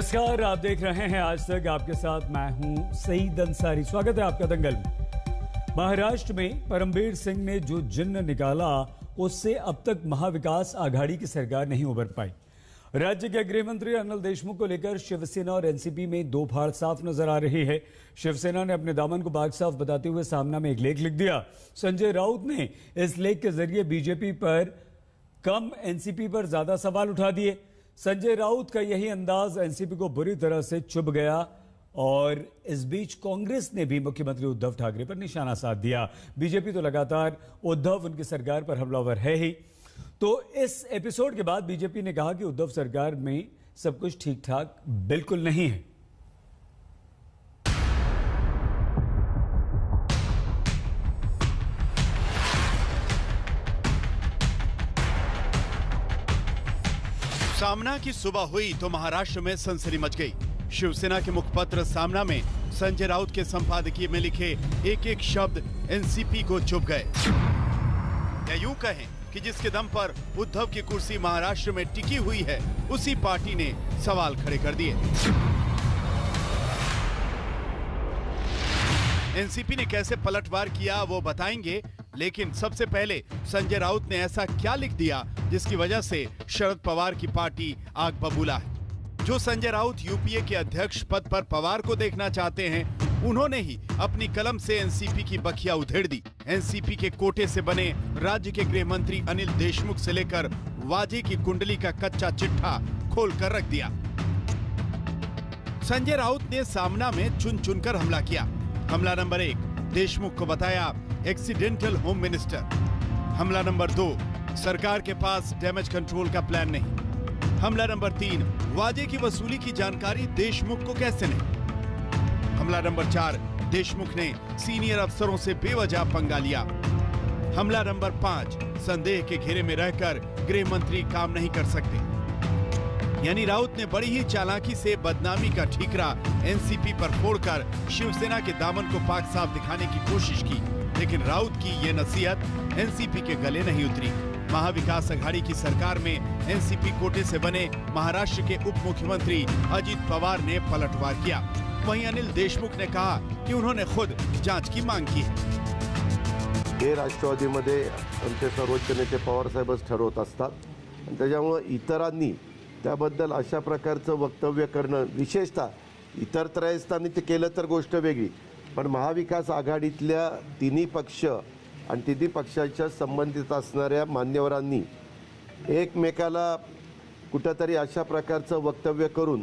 नमस्कार, आप देख रहे हैं आज तक। आपके साथ मैं हूं सईद अंसारी। स्वागत है आपका दंगल में। महाराष्ट्र में परमबीर सिंह ने जो जिन्न निकाला, उससे अब तक महाविकास आघाड़ी की सरकार नहीं उबर पाई। राज्य के गृह मंत्री अनिल देशमुख को लेकर शिवसेना और एनसीपी में दो फाड़ साफ नजर आ रही है। शिवसेना ने अपने दामन को बाग साफ बताते हुए सामना में एक लेख लिख दिया। संजय राउत ने इस लेख के जरिए बीजेपी पर कम, एनसीपी पर ज्यादा सवाल उठा दिए। संजय राउत का यही अंदाज एनसीपी को बुरी तरह से चुभ गया और इस बीच कांग्रेस ने भी मुख्यमंत्री उद्धव ठाकरे पर निशाना साध दिया। बीजेपी तो लगातार उद्धव, उनकी सरकार पर हमलावर है ही। तो इस एपिसोड के बाद बीजेपी ने कहा कि उद्धव सरकार में सब कुछ ठीक ठाक बिल्कुल नहीं है। सामना की सुबह हुई तो महाराष्ट्र में सनसनी मच गई। शिवसेना के मुखपत्र सामना में संजय राउत के संपादकीय में लिखे एक एक शब्द एनसीपी को चुभ गए। या यूं कहें कि जिसके दम पर उद्धव की कुर्सी महाराष्ट्र में टिकी हुई है, उसी पार्टी ने सवाल खड़े कर दिए। एनसीपी ने कैसे पलटवार किया वो बताएंगे, लेकिन सबसे पहले संजय राउत ने ऐसा क्या लिख दिया जिसकी वजह से शरद पवार की पार्टी आग बबूला है। जो संजय राउत यूपीए के अध्यक्ष पद पर पवार को देखना चाहते हैं, उन्होंने ही अपनी कलम से एनसीपी की बखिया उधेड़ दी। एनसीपी के कोटे से बने राज्य के गृह मंत्री अनिल देशमुख से लेकर वाजे की कुंडली का कच्चा चिट्ठा खोल कर रख दिया। संजय राउत ने सामना में चुन चुनकर हमला किया। हमला नंबर 1, देशमुख को बताया एक्सीडेंटल होम मिनिस्टर। हमला नंबर 2, सरकार के पास डैमेज कंट्रोल का प्लान नहीं। हमला नंबर 3, वाजे की वसूली की जानकारी देशमुख को कैसे नहीं। हमला नंबर 4, देशमुख ने सीनियर अफसरों से बेवजह पंगा लिया। हमला नंबर 5, संदेह के घेरे में रहकर गृह मंत्री काम नहीं कर सकते। यानी राउत ने बड़ी ही चालाकी से बदनामी का ठीकरा एनसीपी पर फोड़कर शिवसेना के दामन को पाक साफ दिखाने की कोशिश की। लेकिन राउत की ये नसीहत एनसीपी के गले नहीं उतरी। महाविकास आघाड़ी की सरकार में एनसीपी कोटे से बने महाराष्ट्र के उप मुख्यमंत्री अजित पवार ने पलटवार किया। वहीं अनिल देशमुख ने कहा कि उन्होंने खुद जांच की मांग की है। हे राष्ट्रवादीमध्ये आमचे सर्वोच्च नेते पवार साहेबच ठरवत असतात, त्याच्यामुळे इतरांनी त्याबद्दल अशा प्रकारचं वक्तव्य करणं, विशेषतः इतर त्रयस्थानी ते केलं तर गोष्ट वेगळी, पण महाविकास आघाडीतल्या तिन्ही पक्ष आणि तिन्ही पक्षाच्या संबंधित असणाऱ्या मान्यवरांनी एकमेकाला कुठंतरी अशा प्रकारचं वक्तव्य करून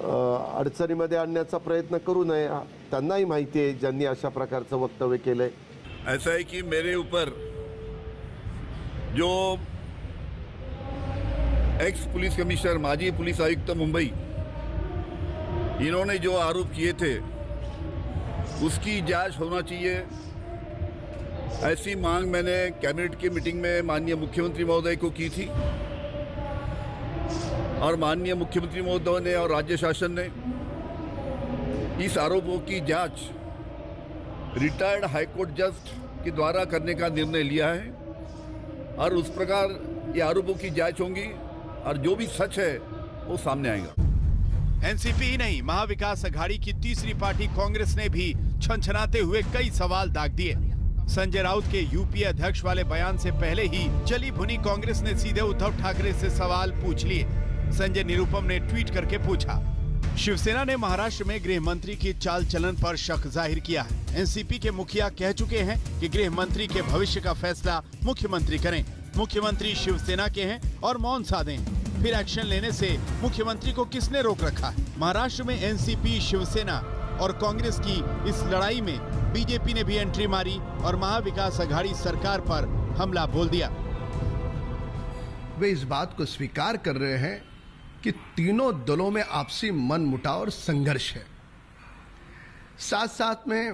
अडचणीमध्ये आणण्याचा प्रयत्न करू नये। त्यांनाही माहिती आहे ज्यांनी अशा प्रकारचं वक्तव्य केलंय। ऐसा है कि मेरे ऊपर जो एक्स पुलिस कमिश्नर, माजी पुलिस आयुक्त मुंबई, इन्होंने जो आरोप किए थे उसकी जांच होना चाहिए, ऐसी मांग मैंने कैबिनेट की मीटिंग में माननीय मुख्यमंत्री महोदय को की थी। और माननीय मुख्यमंत्री महोदय ने और राज्य शासन ने इस आरोपों की जांच रिटायर्ड हाईकोर्ट जज के द्वारा करने का निर्णय लिया है। और उस प्रकार ये आरोपों की जांच होंगी और जो भी सच है वो सामने आएगा। एनसीपी ही नहीं, महाविकास आघाड़ी की तीसरी पार्टी कांग्रेस ने भी छनछनाते हुए कई सवाल दाग दिए। संजय राउत के यूपीए अध्यक्ष वाले बयान से पहले ही जली भुनी कांग्रेस ने सीधे उद्धव ठाकरे से सवाल पूछ लिए। संजय निरुपम ने ट्वीट करके पूछा। शिवसेना ने महाराष्ट्र में गृह मंत्री की चाल चलन पर शक जाहिर किया है। एनसीपी के मुखिया कह चुके हैं कि गृह मंत्री के भविष्य का फैसला मुख्यमंत्री करें। मुख्यमंत्री शिवसेना के हैं और मौन साधे हैं। फिर एक्शन लेने से मुख्यमंत्री को किसने रोक रखा है? महाराष्ट्र में एनसीपी, शिवसेना और कांग्रेस की इस लड़ाई में बीजेपी ने भी एंट्री मारी और महाविकास आघाड़ी सरकार पर हमला बोल दिया। वे इस बात को स्वीकार कर रहे हैं कि तीनों दलों में आपसी मनमुटाव और संघर्ष है। साथ साथ में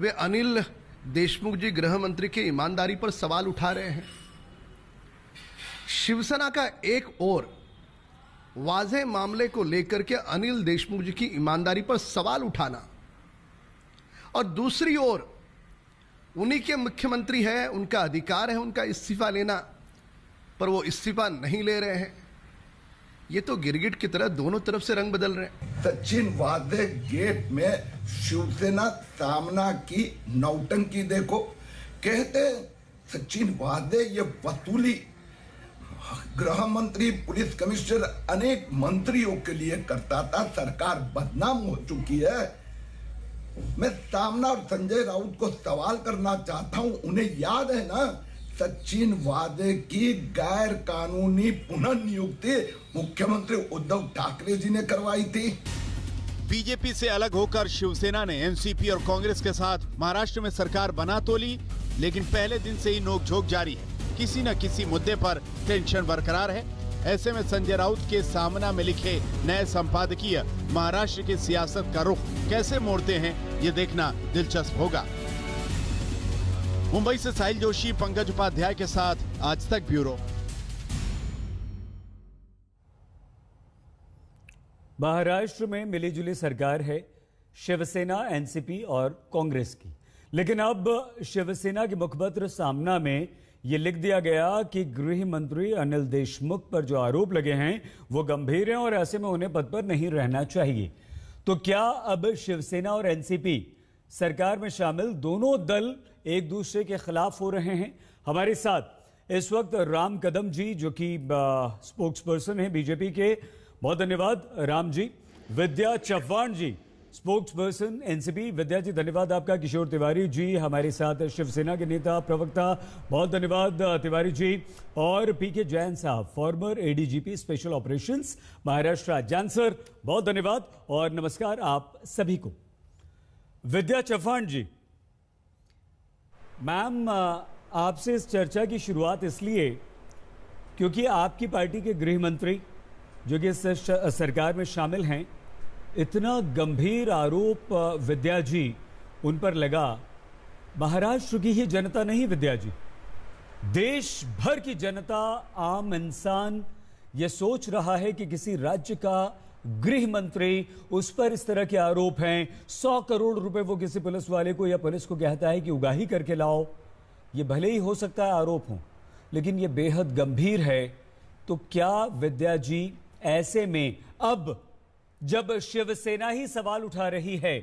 वे अनिल देशमुख जी गृह मंत्री की ईमानदारी पर सवाल उठा रहे हैं। शिवसेना का एक और वाज़ेह मामले को लेकर के अनिल देशमुख जी की ईमानदारी पर सवाल उठाना, और दूसरी ओर उन्हीं के मुख्यमंत्री हैं, उनका अधिकार है उनका इस्तीफा लेना, पर वो इस्तीफा नहीं ले रहे हैं। ये तो गिरगिट की तरह दोनों तरफ से रंग बदल रहे हैं। सचिन वादे गेट में शिवसेना सामना की नौटंकी देखो। कहते सचिन वादे ये वसूली गृह मंत्री, पुलिस कमिश्नर, अनेक मंत्रियों के लिए करता था। सरकार बदनाम हो चुकी है। मैं सामना और संजय राउत को सवाल करना चाहता हूं, उन्हें याद है ना सचिन वादे की गैर कानूनी पुनर्नियुक्ति मुख्यमंत्री उद्धव ठाकरे जी ने करवाई थी। बीजेपी से अलग होकर शिवसेना ने एनसीपी और कांग्रेस के साथ महाराष्ट्र में सरकार बना तो ली, लेकिन पहले दिन से ही नोकझोंक जारी है। किसी न किसी मुद्दे पर टेंशन बरकरार है। ऐसे में संजय राउत के सामना में लिखे नए संपादकीय महाराष्ट्र की सियासत का रुख कैसे मोड़ते हैं, ये देखना दिलचस्प होगा। मुंबई से साहिल जोशी, पंकज उपाध्याय के साथ आज तक ब्यूरो। महाराष्ट्र में मिलीजुली सरकार है शिवसेना, एनसीपी और कांग्रेस की, लेकिन अब शिवसेना के मुखपत्र सामना में यह लिख दिया गया कि गृह मंत्री अनिल देशमुख पर जो आरोप लगे हैं वो गंभीर हैं और ऐसे में उन्हें पद पर नहीं रहना चाहिए। तो क्या अब शिवसेना और एनसीपी सरकार में शामिल दोनों दल एक दूसरे के खिलाफ हो रहे हैं? हमारे साथ इस वक्त राम कदम जी जो कि स्पोक्स पर्सन है बीजेपी के, बहुत धन्यवाद राम जी। विद्या चव्हाण जी, स्पोक्स पर्सन एनसीपी, विद्या जी धन्यवाद आपका। किशोर तिवारी जी हमारे साथ शिवसेना के नेता प्रवक्ता, बहुत धन्यवाद तिवारी जी। और पीके जैन साहब, farmer ADGP special operations Maharashtra. Jain sir बहुत धन्यवाद और नमस्कार आप सभी को। विद्या चव्हाण जी, मैम आपसे इस चर्चा की शुरुआत इसलिए क्योंकि आपकी पार्टी के गृह मंत्री जो कि इस सरकार में शामिल हैं, इतना गंभीर आरोप विद्या जी उन पर लगा। महाराष्ट्र की ही जनता नहीं विद्या जी, देश भर की जनता, आम इंसान यह सोच रहा है कि किसी राज्य का गृह मंत्री, उस पर इस तरह के आरोप हैं। 100 करोड़ रुपए वो किसी पुलिस वाले को या पुलिस को कहता है कि उगाही करके लाओ। ये भले ही हो सकता है आरोप हो, लेकिन ये बेहद गंभीर है। तो क्या विद्या जी ऐसे में अब जब शिवसेना ही सवाल उठा रही है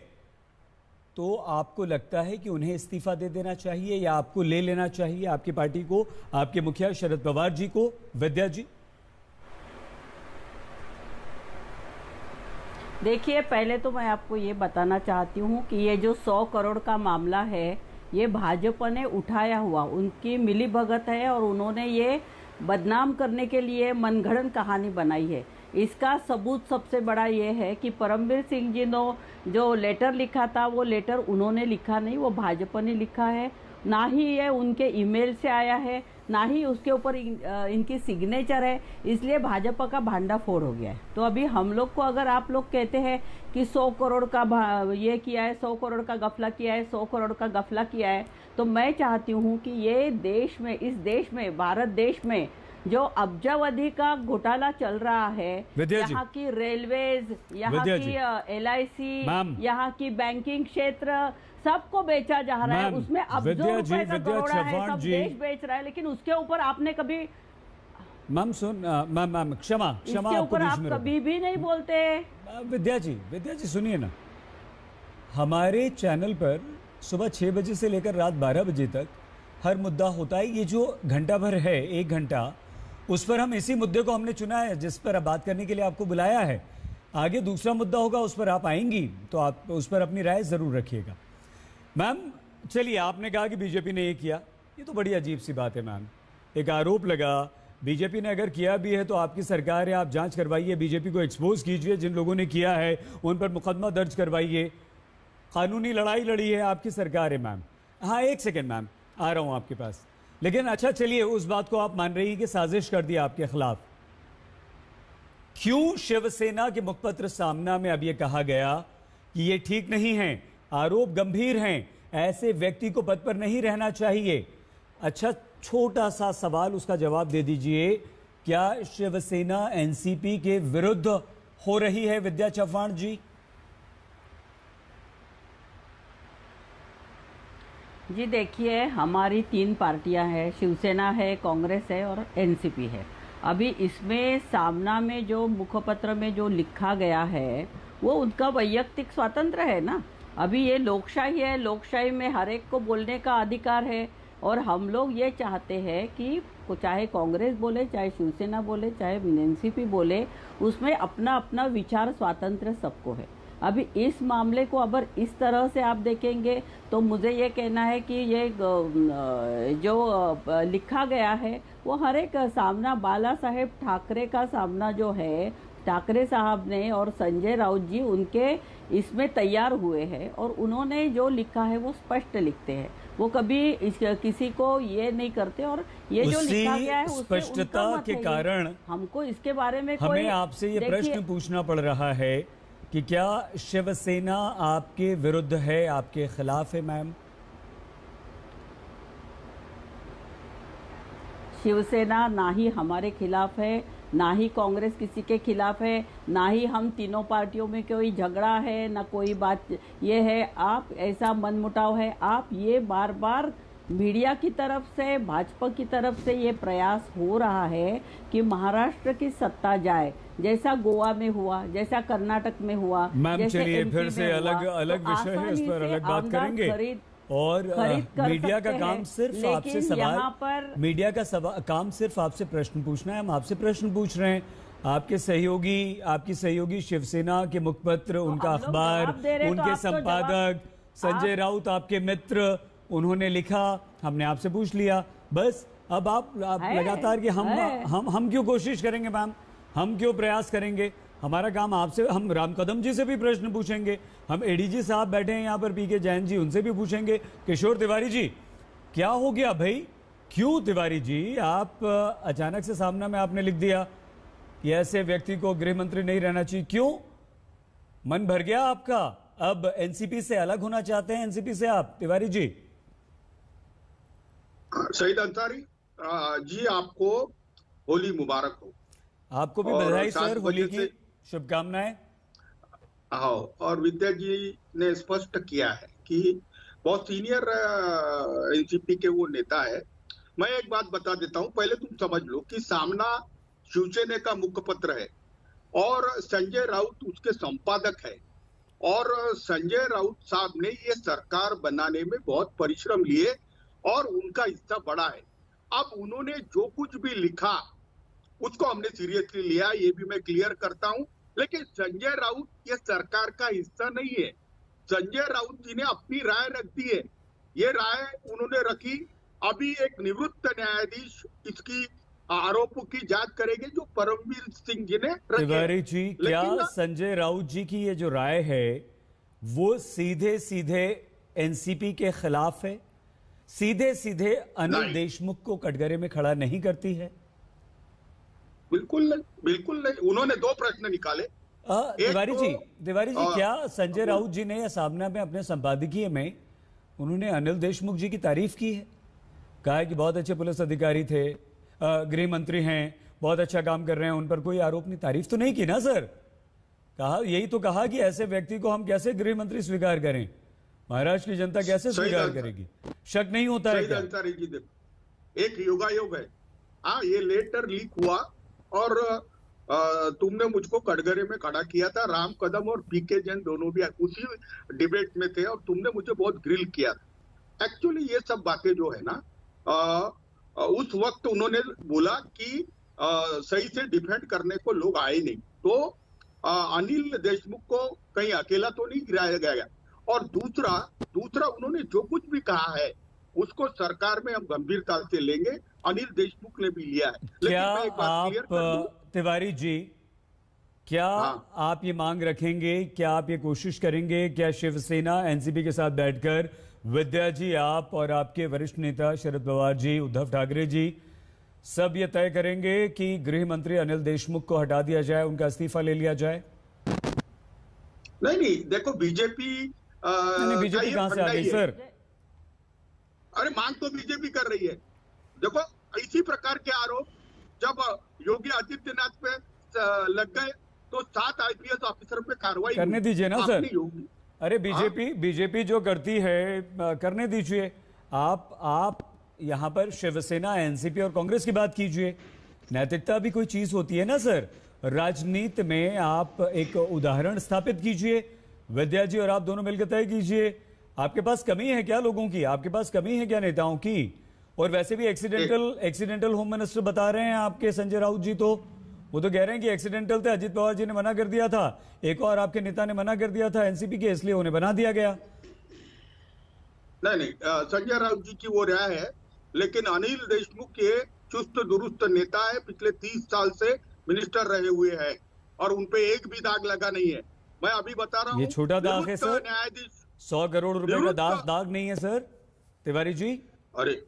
तो आपको लगता है कि उन्हें इस्तीफा दे देना चाहिए या आपको ले लेना चाहिए आपकी पार्टी को, आपके मुखिया शरद पवार जी को? विद्या जी देखिए, पहले तो मैं आपको ये बताना चाहती हूँ कि ये जो 100 करोड़ का मामला है ये भाजपा ने उठाया हुआ, उनकी मिलीभगत है और उन्होंने ये बदनाम करने के लिए मनगढ़ंत कहानी बनाई है। इसका सबूत सबसे बड़ा ये है कि परमवीर सिंह जी ने जो लेटर लिखा था वो लेटर उन्होंने लिखा नहीं, वो भाजपा ने लिखा है। ना ही ये उनके ईमेल से आया है, ना ही उसके ऊपर इनकी सिग्नेचर है, इसलिए भाजपा का भांडाफोड़ हो गया है। तो अभी हम लोग को अगर आप लोग कहते हैं कि 100 करोड़ का ये किया है, 100 करोड़ का गफला किया है, 100 करोड़ का गफला किया है, तो मैं चाहती हूँ कि ये देश में, इस देश में, भारत देश में जो अब्जावधि का घोटाला चल रहा है, यहाँ की रेलवेज, यहाँ की LIC, यहाँ की बैंकिंग क्षेत्र, सबको बेचा जा रहा है। उसमें अब्जों रुपए का करोड़ा है, सब देश बेच रहा है, लेकिन उसके ऊपर आपने कभी मैम मैम क्षमा इसके ऊपर आप कभी भी नहीं बोलते। विद्या जी सुनिए ना, हमारे चैनल पर सुबह 6 बजे से लेकर रात 12 बजे तक हर मुद्दा होता है। ये जो घंटा भर है, 1 घंटा, उस पर हम इसी मुद्दे को हमने चुना है जिस पर बात करने के लिए आपको बुलाया है। आगे दूसरा मुद्दा होगा, उस पर आप आएंगी तो आप उस पर अपनी राय जरूर रखिएगा। मैम चलिए, आपने कहा कि बीजेपी ने ये किया, ये तो बड़ी अजीब सी बात है मैम। एक आरोप लगा, बीजेपी ने अगर किया भी है तो आपकी सरकार है, आप जांच करवाइए, बीजेपी को एक्सपोज कीजिए, जिन लोगों ने किया है उन पर मुकदमा दर्ज करवाइए। कानूनी लड़ाई लड़ी है आपकी सरकार है मैम। हाँ 1 सेकेंड मैम, आ रहा हूं आपके पास। लेकिन अच्छा चलिए, उस बात को आप मान रही हैं कि साजिश कर दी आपके खिलाफ। क्यों शिवसेना के मुखपत्र सामना में अब यह कहा गया कि ये ठीक नहीं है, आरोप गंभीर हैं, ऐसे व्यक्ति को पद पर नहीं रहना चाहिए? अच्छा छोटा सा सवाल, उसका जवाब दे दीजिए। क्या शिवसेना एनसीपी के विरुद्ध हो रही है विद्या चव्हाण जी? जी देखिए, हमारी 3 पार्टियां हैं, शिवसेना है, कांग्रेस है और एनसीपी है। अभी इसमें सामना में जो मुखपत्र में जो लिखा गया है वो उनका वैयक्तिक स्वातंत्र्य है ना। अभी ये लोकशाही है, लोकशाही में हर एक को बोलने का अधिकार है और हम लोग ये चाहते हैं कि चाहे कांग्रेस बोले, चाहे शिवसेना बोले, चाहे एनसीपी बोले, उसमें अपना अपना विचार स्वातंत्र्य सबको है। अभी इस मामले को अगर इस तरह से आप देखेंगे तो मुझे ये कहना है कि ये जो लिखा गया है वो हर एक सामना बाला साहेब ठाकरे का सामना जो है, ठाकरे साहब ने और संजय राउत जी उनके इसमें तैयार हुए हैं और उन्होंने जो लिखा है वो स्पष्ट लिखते हैं, वो कभी किसी को ये नहीं करते। और ये जो लिखा गया है उसमें स्पष्टता के कारण हमको इसके बारे में हमें आपसे ये प्रश्न पूछना पड़ रहा है कि क्या शिवसेना आपके विरुद्ध है, आपके खिलाफ है मैम? शिवसेना ना ही हमारे खिलाफ है, ना ही कांग्रेस किसी के खिलाफ है, ना ही हम तीनों पार्टियों में कोई झगड़ा है, ना कोई बात ये है आप ऐसा मनमुटाव है। आप ये बार बार मीडिया की तरफ से, भाजपा की तरफ से ये प्रयास हो रहा है कि महाराष्ट्र की सत्ता जाए, जैसा गोवा में हुआ, जैसा कर्नाटक में हुआ। मैम चलिए फिर से अलग अलग विषय है, इस पर अलग बात करेंगे। और मीडिया का काम सिर्फ आपसे सवाल, मीडिया का काम सिर्फ आपसे प्रश्न पूछना है। हम आपसे प्रश्न पूछ रहे हैं। आपके सहयोगी, आपकी सहयोगी शिवसेना के मुखपत्र, उनका अखबार, उनके संपादक संजय राउत आपके मित्र, उन्होंने लिखा, हमने आपसे पूछ लिया, बस। अब आप लगातार कि हम क्यों कोशिश करेंगे मैम, हम क्यों प्रयास करेंगे? हमारा काम आपसे, हम राम कदम जी से भी प्रश्न पूछेंगे, हम एडीजी साहब बैठे हैं यहाँ पर, पीके जैन जी, उनसे भी पूछेंगे। किशोर तिवारी जी, क्या हो गया भाई? क्यों तिवारी जी आप अचानक से सामना में आपने लिख दिया कि ऐसे व्यक्ति को गृह मंत्री नहीं रहना चाहिए? क्यों? मन भर गया आपका? अब एनसीपी से अलग होना चाहते हैं एनसीपी से आप, तिवारी जी? शहीद अंसारी जी, आपको होली मुबारक हो। आपको भी बधाई सर, होली की शुभकामनाएं। हाँ, और विद्या जी ने स्पष्ट किया है कि बहुत सीनियर एनसीपी के वो नेता है। मैं एक बात बता देता हूं, पहले तुम समझ लो कि सामना शिवसेना का मुखपत्र है और संजय राउत उसके संपादक है। और संजय राउत साहब ने ये सरकार बनाने में बहुत परिश्रम लिए और उनका हिस्सा बड़ा है। अब उन्होंने जो कुछ भी लिखा उसको हमने सीरियसली लिया, ये भी मैं क्लियर करता हूं। लेकिन संजय राउत ये सरकार का हिस्सा नहीं है। संजय राउत जी ने अपनी राय रख दी है, ये राय उन्होंने रखी। अभी एक निवृत्त न्यायाधीश इसकी आरोपों की जांच करेंगे जो परमवीर सिंह जी ने रखी। तिवारी जी, क्या संजय राउत जी की ये जो राय है वो सीधे सीधे एनसीपी के खिलाफ है, सीधे सीधे अनिल देशमुख को कटघरे में खड़ा नहीं करती है? बिल्कुल नहीं, बिल्कुल नहीं। उन्होंने दो प्रश्न निकाले। तिवारी जी, क्या संजय राउत जी ने या सामना में अपने संपादकीय में उन्होंने अनिल देशमुख जी की तारीफ की है? कहा है कि बहुत अच्छे पुलिस अधिकारी थे, गृह मंत्री हैं, बहुत अच्छा काम कर रहे हैं, उन पर कोई आरोप नहीं। तारीफ तो नहीं की ना सर? कहा, यही तो कहा कि ऐसे व्यक्ति को हम कैसे गृह मंत्री स्वीकार करें, महाराष्ट्र की जनता कैसे स्वीकार करेगी? शक नहीं होता है क्या? जी, एक योगायोग है। हाँ, ये लेटर लीक हुआ और तुमने मुझको कटघरे में खड़ा किया था। राम कदम और पीके जैन दोनों भी उसी डिबेट में थे और तुमने मुझे बहुत ग्रिल किया था। एक्चुअली ये सब बातें जो है ना, उस वक्त उन्होंने बोला कि सही से डिफेंड करने को लोग आए नहीं, तो अनिल देशमुख को कहीं अकेला तो नहीं गिराया गया। और दूसरा उन्होंने जो कुछ भी कहा है उसको सरकार में हम गंभीरता से लेंगे। अनिल देशमुख ने भी लिया है। क्या आप तिवारी जी, क्या आप ये मांग रखेंगे, क्या आप ये कोशिश करेंगे, क्या शिवसेना एनसीपी के साथ बैठकर विद्या जी, आप और आपके वरिष्ठ नेता शरद पवार जी, उद्धव ठाकरे जी सब ये तय करेंगे कि गृह मंत्री अनिल देशमुख को हटा दिया जाए, उनका इस्तीफा ले लिया जाए? नहीं, देखो बीजेपी कहां से आ गई सर? अरे मांग तो बीजेपी कर रही है। देखो, इसी प्रकार के आरोप जब योगी आदित्यनाथ पे लग गए तो 7 आईपीएस ऑफिसर पे कार्रवाई करने दीजिए ना सर। अरे बीजेपी जो करती है करने दीजिए। आप यहाँ पर शिवसेना, एनसीपी और कांग्रेस की बात कीजिए। नैतिकता भी कोई चीज होती है ना सर। राजनीति में आप एक उदाहरण स्थापित कीजिए, विद्या जी और आप दोनों मिलकर तय कीजिए। आपके पास कमी है क्या लोगों की? आपके पास कमी है क्या नेताओं की? और वैसे भी एक्सीडेंटल होम मिनिस्टर बता रहे हैं आपके संजय राउत जी, तो वो तो कह रहे हैं कि एक्सीडेंटल थे, अजित पवार जी ने मना कर दिया था, एक और आपके नेता ने मना कर दिया था एनसीपी के, इसलिए उन्हें बना दिया गया। नहीं, संजय राउत जी की वो राय है, लेकिन अनिल देशमुख ये चुस्त दुरुस्त नेता है, पिछले 30 साल से मिनिस्टर रहे हुए हैं और उनपे एक भी दाग लगा नहीं है। मैं अभी बता रहा हूँ, ये छोटा दाग है सर, न्यायाधीश 100 करोड़ रुपए का दाग नहीं है सर तिवारी जी। अरे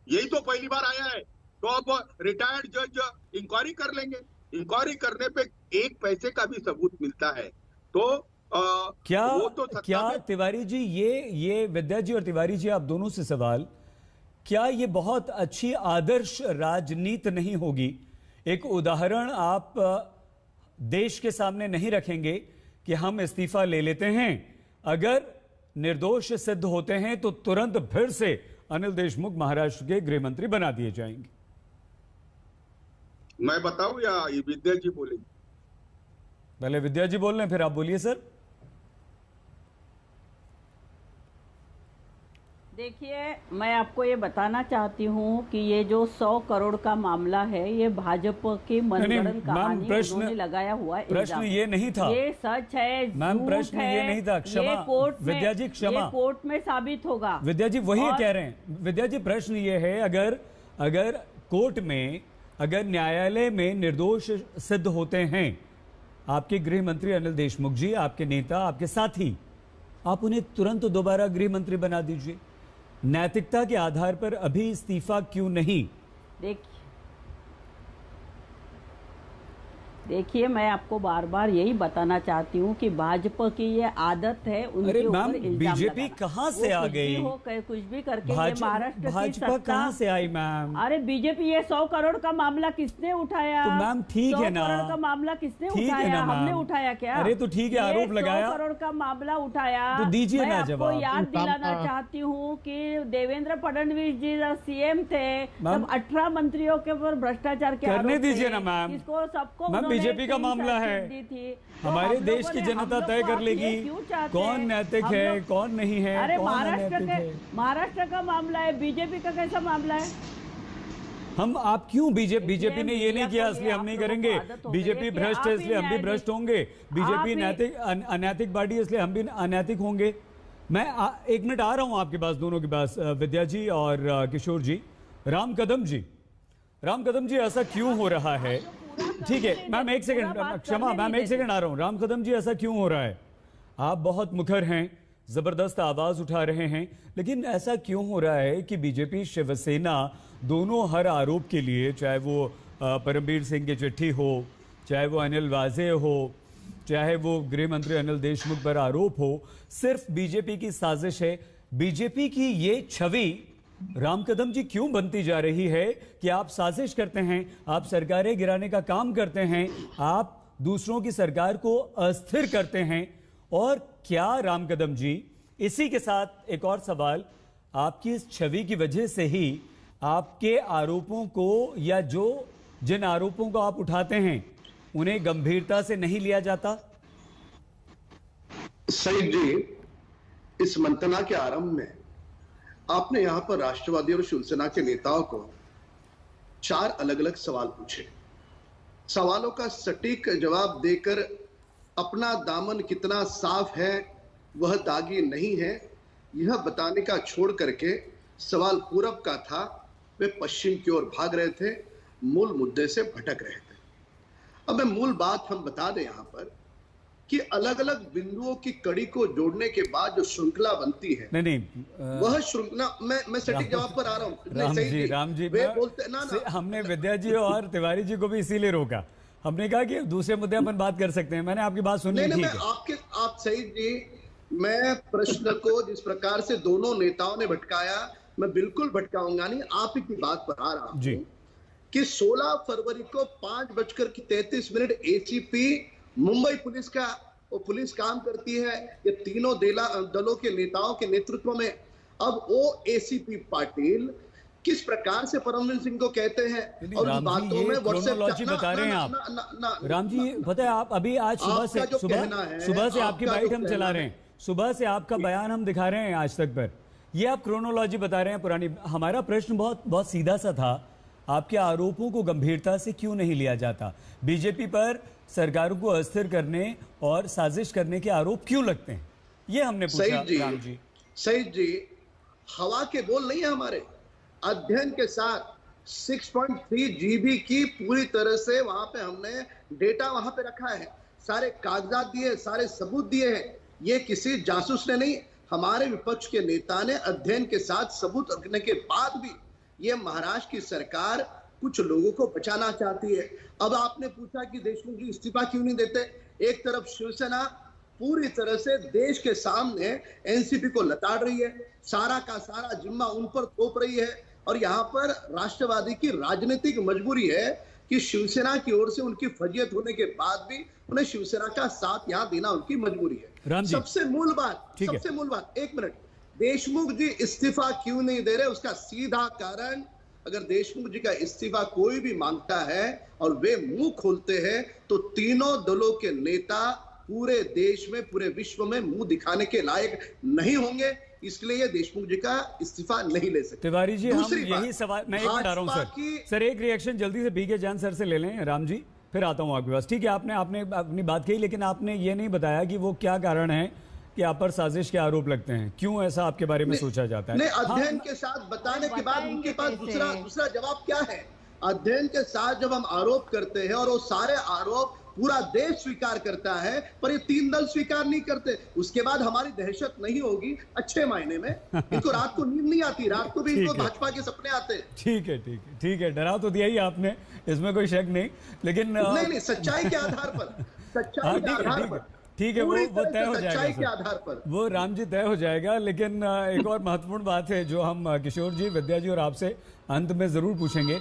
यही तो पहली बार आया है, तो अब रिटायर्ड जज इंक्वायरी कर लेंगे, इंक्वायरी करने पे एक पैसे का भी सबूत मिलता है। तो क्या वो तो क्या तिवारी जी, ये विद्या जी और तिवारी जी आप दोनों से सवाल, क्या ये बहुत अच्छी आदर्श राजनीति नहीं होगी? एक उदाहरण आप देश के सामने नहीं रखेंगे कि हम इस्तीफा ले लेते हैं, अगर निर्दोष सिद्ध होते हैं तो तुरंत फिर से अनिल देशमुख महाराष्ट्र के गृह मंत्री बना दिए जाएंगे? मैं बताऊं या ये विद्या जी बोलेंगे? पहले विद्या जी बोल रहे हैं, फिर आप बोलिए सर। देखिए, मैं आपको ये बताना चाहती हूँ कि ये जो 100 करोड़ का मामला है, ये भाजपा की मनगढ़ंत कहानी उन्होंने लगाया हुआ है। प्रश्न ये नहीं था, ये सच है, मैम प्रश्न ये नहीं था, क्षमा विद्या जी, क्षमा, कोर्ट में साबित होगा। विद्या जी वही कह रहे हैं। विद्या जी प्रश्न ये है, अगर कोर्ट में, अगर न्यायालय में निर्दोष सिद्ध होते हैं आपके गृह मंत्री अनिल देशमुख जी, आपके नेता, आपके साथी, आप उन्हें तुरंत दोबारा गृह मंत्री बना दीजिए। नैतिकता के आधार पर अभी इस्तीफा क्यों नहीं? देखिए, मैं आपको बार बार यही बताना चाहती हूँ कि भाजपा की ये आदत है उनके ऊपर इल्जाम बीजेपी कहाँ से आ गई? कुछ भी करके महाराष्ट्र की भाजपा कहाँ से आई मैम? अरे बीजेपी, ये 100 करोड़ का मामला किसने उठाया? तो मैम ठीक है ना, 100 करोड़ का मामला किसने उठाया? हमने उठाया क्या? अरे तो ठीक है, आरोप लगाया, 100 करोड़ का मामला उठाया तो दीजिए ना जवाब। मैं याद दिलाना चाहती हूँ कि देवेंद्र फडणवीस जी जब सीएम थे तब 18 मंत्रियों के ऊपर भ्रष्टाचार के करने दीजिए ना मैम, इसको सबको बीजेपी का मामला है, हमारे देश की जनता तय कर लेगी कौन नैतिक है कौन नहीं है। अरे महाराष्ट्र का मामला है, बीजेपी का कैसा मामला है? हम आप क्यों बीजेपी ने ये नहीं किया इसलिए हम नहीं करेंगे, बीजेपी भ्रष्ट है इसलिए हम भी भ्रष्ट होंगे, बीजेपी नैतिक अनैतिक पार्टी है इसलिए हम भी अनैतिक होंगे। मैं 1 मिनट आ रहा हूं आपके पास, दोनों के पास, विद्या जी और किशोर जी। राम कदम जी ऐसा क्यों हो रहा है? ठीक है मैम, 1 सेकंड, क्षमा मैम, 1 सेकंड आ रहा हूं। राम कदम जी ऐसा क्यों हो रहा है? आप बहुत मुखर हैं, जबरदस्त आवाज उठा रहे हैं, लेकिन ऐसा क्यों हो रहा है कि बीजेपी शिवसेना दोनों हर आरोप के लिए, चाहे वो परमबीर सिंह की चिट्ठी हो, चाहे वो अनिल वाजे हो, चाहे वो गृह मंत्री अनिल देशमुख पर आरोप हो, सिर्फ बीजेपी की साजिश है? बीजेपी की ये छवि राम कदम जी क्यों बनती जा रही है कि आप साजिश करते हैं, आप सरकारें गिराने का काम करते हैं, आप दूसरों की सरकार को अस्थिर करते हैं? और क्या राम कदम जी, इसी के साथ एक और सवाल, आपकी इस छवि की वजह से ही आपके आरोपों को, या जिन आरोपों को आप उठाते हैं उन्हें गंभीरता से नहीं लिया जाता? सईद जी, इस मंथना के आरंभ में आपने यहां पर राष्ट्रवादी और शिवसेना के नेताओं को 4 अलग अलग सवाल पूछे। सवालों का सटीक जवाब देकर अपना दामन कितना साफ है, वह दागी नहीं है, यह बताने का छोड़ करके सवाल पूरब का था, वे पश्चिम की ओर भाग रहे थे, मूल मुद्दे से भटक रहे थे। अब मैं मूल बात हम बता दें यहां पर कि अलग अलग बिंदुओं की कड़ी को जोड़ने के बाद जो श्रृंखला बनती है, वह श्रृंखला, मैं सटीक जवाब पर आ रहा हूं। राम जी वे बोलते ना, हमने विद्या जी और तिवारी जी को भी इसीलिए रोका, हमने कहा कि दूसरे मुद्दे अपन बात कर सकते हैं। मैंने आपकी बात सुनी, ठीक है। आप सईद जी, मैं प्रश्न को जिस प्रकार से दोनों नेताओं ने भटकाया, मैं बिल्कुल भटकाऊंगा नहीं, आप ही की बात पर आ रहा हूं कि 16 फरवरी को 5:33 एसीपी मुंबई पुलिस का पुलिस काम करती है, ये तीनों दलों के नेताओं के नेतृत्व में। अब वो एसीपी पाटिल किस प्रकार से परमवीर सिंह को कहते हैं और उन बातों में क्रोनोलॉजी बता रहे हैं आप। राम जी पता है आप अभी आज सुबह से आपकी बाइट हम चला रहे हैं, सुबह से आपका बयान हम दिखा रहे हैं आज तक पर, ये आप क्रोनोलॉजी बता रहे हैं पुरानी। हमारा प्रश्न बहुत सीधा सा था, आपके आरोपों को गंभीरता से क्यों नहीं लिया जाता? बीजेपी पर सरकारों को अस्थिर करने और साजिश करने के आरोप क्यों लगते हैं, ये हमने पूछा। राम जी सईद जी, हवा के बोल नहीं है हमारे। अध्ययन के साथ 6.3 GB की पूरी तरह से वहां पे हमने डेटा वहां पे रखा है, सारे कागजात दिए, सारे सबूत दिए हैं। ये किसी जासूस ने नहीं, हमारे विपक्ष के नेता ने अध्ययन के साथ सबूत रखने के बाद भी ये महाराष्ट्र की सरकार कुछ लोगों को बचाना चाहती है। अब आपने पूछा कि देशमुख जी इस्तीफा क्यों नहीं देते। एक तरफ शिवसेना पूरी तरह से देश के सामने एनसीपी को लताड़ रही है, सारा का सारा जिम्मा उन पर थोप रही है, और यहाँ पर राष्ट्रवादी की राजनीतिक मजबूरी है कि शिवसेना की ओर से उनकी फजीयत होने के बाद भी उन्हें शिवसेना का साथ यहाँ देना उनकी मजबूरी है। सबसे मूल बात, एक मिनट, देशमुख जी इस्तीफा क्यों नहीं दे रहे, उसका सीधा कारण, अगर देशमुख जी का इस्तीफा कोई भी मांगता है और वे मुंह खोलते हैं तो तीनों दलों के नेता पूरे देश में, पूरे विश्व में मुंह दिखाने के लायक नहीं होंगे, इसलिए देशमुख जी का इस्तीफा नहीं ले सकते। तिवारी जी हम यही सवाल, मैं एक मिनट आ रहा हूं सर, एक रिएक्शन जल्दी से पीके जान सर से ले लें। राम जी फिर आता हूं आपके पास। ठीक है, आपने अपनी बात कही, लेकिन आपने ये नहीं बताया कि वो क्या कारण है कि आप पर साजिश के आरोप लगते हैं, क्यों ऐसा आपके बारे में सोचा जाता है? नहीं, अध्ययन के साथ बताने के बाद उनके पास दूसरा जवाब क्या है? अध्ययन के साथ जब हम आरोप करते हैं और वो सारे आरोप पूरा देश स्वीकार करता है, पर ये 3 दल स्वीकार नहीं करते, उसके बाद हमारी दहशत नहीं होगी अच्छे मायने में। इनको रात को नींद नहीं आती, रात को भी इनको भाजपा के सपने आते हैं। ठीक है, डरा तो दिया ही आपने, इसमें कोई शक नहीं, लेकिन नहीं, सच्चाई के आधार पर, ठीक है, वो तय हो जाएगा के आधार पर, वो राम जी तय हो जाएगा। लेकिन एक और महत्वपूर्ण बात है जो हम किशोर जी, विद्या जी और आपसे अंत में जरूर पूछेंगे।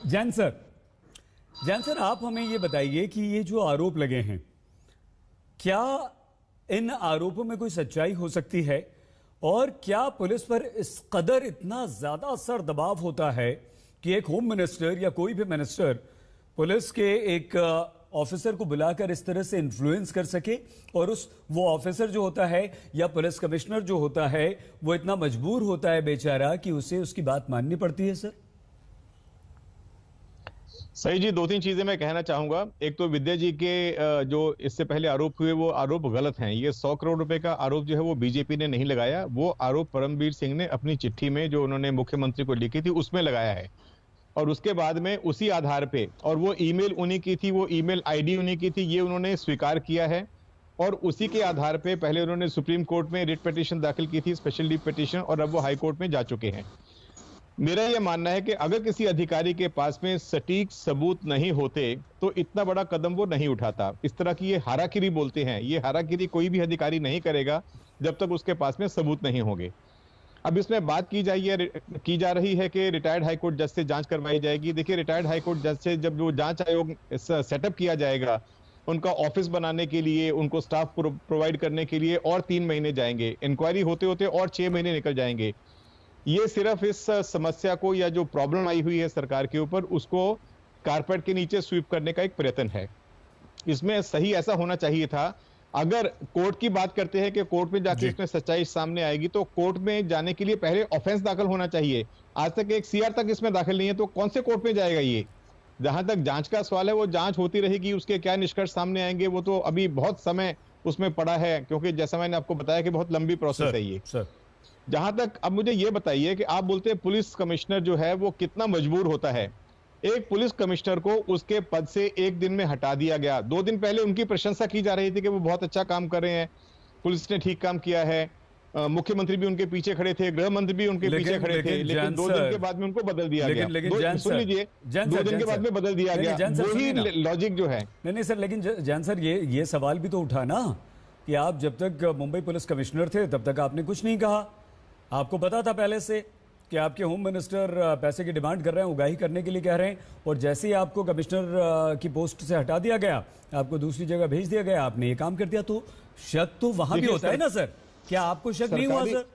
जैन सर आप हमें ये बताइए कि ये जो आरोप लगे हैं, क्या इन आरोपों में कोई सच्चाई हो सकती है, और क्या पुलिस पर इस कदर इतना ज्यादा सर दबाव होता है कि एक होम मिनिस्टर या कोई भी मिनिस्टर पुलिस के एक ऑफिसर को बुलाकर इस तरह से इन्फ्लुएंस कर सके, और वो ऑफिसर जो होता है या पुलिस कमिश्नर जो होता है वो इतना मजबूर होता है बेचारा कि उसे उसकी बात माननी पड़ती है? सर सही जी, 2-3 चीजें मैं कहना चाहूंगा। एक तो विद्या जी के जो इससे पहले आरोप हुए वो आरोप गलत हैं। ये 100 करोड़ रुपए का आरोप जो है वो बीजेपी ने नहीं लगाया, वो आरोप परमवीर सिंह ने अपनी चिट्ठी में जो उन्होंने मुख्यमंत्री को लिखी थी उसमें लगाया है, और उसके बाद में उसी आधार पे, और वो ईमेल उन्हीं की थी, वो ईमेल आईडी उन्हीं की थी, ये उन्होंने स्वीकार किया है, और उसी के आधार पे पहले उन्होंने सुप्रीम कोर्ट में रिट पिटीशन दाखिल की थी, स्पेशल लीव पिटीशन, और अब वो हाई कोर्ट में जा चुके हैं। मेरा यह मानना है कि अगर किसी अधिकारी के पास में सटीक सबूत नहीं होते तो इतना बड़ा कदम वो नहीं उठाता। इस तरह की ये हाराकिरी बोलते हैं, ये हाराकिरी कोई भी अधिकारी नहीं करेगा जब तक उसके पास में सबूत नहीं होंगे। अब इसमें बात की जा रही है कि रिटायर्ड हाईकोर्ट जज से जांच करवाई जाएगी। देखिए, रिटायर्ड हाईकोर्ट जज से जब वो जांच आयोग सेटअप किया जाएगा, उनका ऑफिस बनाने के लिए, उनको स्टाफ प्रोवाइड करने के लिए और 3 महीने जाएंगे, इंक्वायरी होते होते और 6 महीने निकल जाएंगे। ये सिर्फ इस समस्या को, या जो प्रॉब्लम आई हुई है सरकार के ऊपर, उसको कारपेट के नीचे स्वीप करने का एक प्रयत्न है। इसमें सही ऐसा होना चाहिए था, अगर कोर्ट की बात करते हैं कि कोर्ट में जाके इसमें सच्चाई सामने आएगी, तो कोर्ट में जाने के लिए पहले ऑफेंस दाखिल होना चाहिए। आज तक एक सीआर तक इसमें दाखिल नहीं है, तो कौन से कोर्ट में जाएगा ये? जहां तक जांच का सवाल है, वो जांच होती रहेगी, उसके क्या निष्कर्ष सामने आएंगे वो तो अभी बहुत समय उसमें पड़ा है, क्योंकि जैसा मैंने आपको बताया कि बहुत लंबी प्रोसेस है ये। जहां तक, अब मुझे ये बताइए कि आप बोलते हैं पुलिस कमिश्नर जो है वो कितना मजबूर होता है। एक पुलिस कमिश्नर को उसके पद से 1 दिन में हटा दिया गया। 2 दिन पहले उनकी प्रशंसा की जा रही थी कि वो बहुत अच्छा काम कर रहे हैं, पुलिस ने ठीक काम किया है, मुख्यमंत्री भी उनके पीछे खड़े थे, गृह मंत्री भी उनके पीछे खड़े थे, लेकिन 2 दिन के बाद में उनको बदल दिया गया। सुन लीजिए, 2 दिन के बाद में बदल दिया गया, वही लॉजिक जो है। नहीं सर, लेकिन जैन सर ये सवाल भी तो उठा ना कि आप जब तक मुंबई पुलिस कमिश्नर थे तब तक आपने कुछ नहीं कहा। आपको पता था पहले से कि आपके होम मिनिस्टर पैसे की डिमांड कर रहे हैं, उगाही करने के लिए कह रहे हैं, और जैसे ही आपको कमिश्नर की पोस्ट से हटा दिया गया, आपको दूसरी जगह भेज दिया गया, आपने ये काम कर दिया, तो शक तो वहां भी होता है ना सर? क्या आपको शक नहीं हुआ सर?